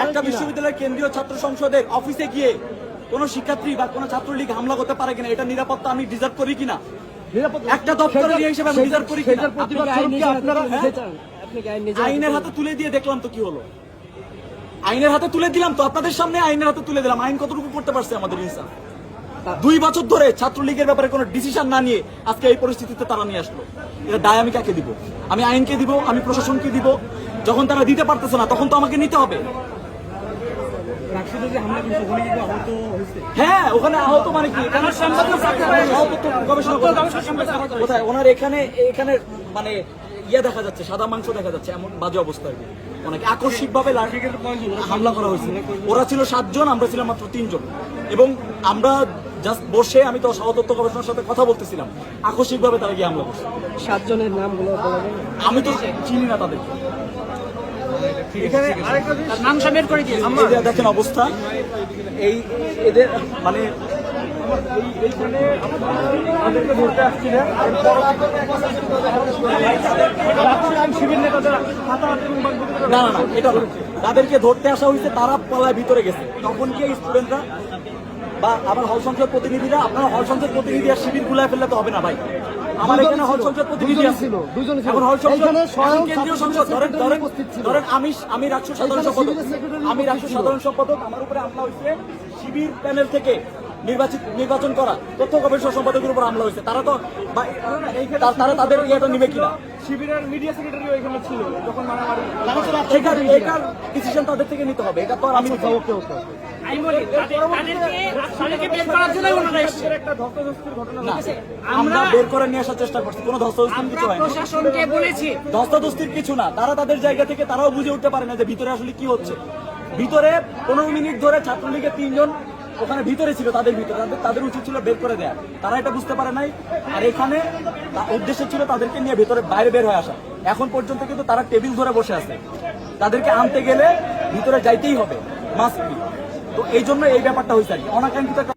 একটা বিশ্ববিদ্যালয়ের কেন্দ্রীয় ছাত্র সংসদের অফিসে গিয়ে কোন শিক্ষার্থী বা কোন ছাত্রলীগ হামলা করতে পারে কিনা, এটা নিরাপত্তা আমি ডিজার্ভ করি কিনা, একটা দপ্তরের হিসেবে আমি ডিজার্ভ করি কিনা? আইনের হাতে তুলে দিয়ে দেখলাম তো কি হলো। আইনের হাতে তুলে দিলাম তো, আপনাদের সামনে আইনের হাতে তুলে দিলাম। আইন কতটুকু করতে পারছে আমাদের ইনসান? 2 বছর ধরে ছাত্রলীগের ব্যাপারে কোনো ডিসিশন না নিয়ে আজকে এই পরিস্থিতিতে তারা নিয়ে আসলো। এটা দায় আমি কাকে দিব? আমি আইনকে দিব, আমি প্রশাসনকে দিব। যখন তারা দিতে পারতেছে না তখন তো আমাকে নিতে হবে। হ্যাঁ, ওখানে আহত মানে কি? কোথায় ওনার এখানে মানে ইয়ে দেখা যাচ্ছে, সাদা মাংস দেখা যাচ্ছে, এমন বাজে অবস্থা। অনেক আকস্মিক ভাবে হামলা করা হয়েছে। ওরা ছিল 7 জন, আমরা ছিলাম মাত্র 3 জন। এবং আমরা জাস্ট বসে, আমি তো সহতত্ত্ব গবেষণার সাথে কথা বলতেছিলাম, আকস্মিক ভাবে তারা গিয়ে হামলা করছে। 7 জনের নামগুলো আমি তো চিনি না তাদেরকে। দেখেন অবস্থা, এই এদের মানে না, এটা তাদেরকে ধরতে আসা হয়েছে, তারা পালায় ভিতরে গেছে। তখন কি স্টুডেন্টরা বা আবার হল সংসদ প্রতিনিধিরা, আপনারা হল সংসদ প্রতিনিধি আর শিবির গুলায় ফেললে তো হবে না ভাই। আমার এখানে হল সংসদ প্রতিনিধি ছিল, এখন হল সংসদ কেন্দ্রীয় সংসদ ধরেন আমি রাষ্ট্র সাধারণ সম্পাদক, আমার উপরে হামলা হয়েছে শিবির প্যানেল থেকে নির্বাচন করা তথ্য গবেষণা সম্পাদকের উপর হামলা হয়েছে। তারা তো তারা তাদের ইয়েটা নিবে কিনা? শিবিরের মিডিয়া সেক্রেটারিও এখানে ছিল যখন এটার ডিসিশন তাদের থেকে নিতে হবে। এটা তো আর আমি আমরা বের করে নিয়ে আসার চেষ্টা করছি, কোনো ধস্তাধস্তির কিছু হয় না। ধস্তাধস্তির কিছু না, তারা তাদের জায়গা থেকে তারাও বুঝে উঠতে পারে না যে ভিতরে আসলে কি হচ্ছে। ভিতরে 15 মিনিট ধরে ছাত্রলীগের 3 জন ওখানে ভিতরে ছিল, তাদের উচিত ছিল বের করে দেয়া, তারা এটা বুঝতে পারে নাই। আর এখানে উদ্দেশ্য ছিল তাদেরকে নিয়ে বাইরে বের হয়ে আসা। এখন পর্যন্ত কিন্তু তারা টেবিল ধরে বসে আছে, তাদেরকে আনতে গেলে ভিতরে যাইতেই হবে, মাস্ট বি। তো এই জন্য এই ব্যাপারটা হয়েছে আর কি, অনাকাঙ্ক্ষিত।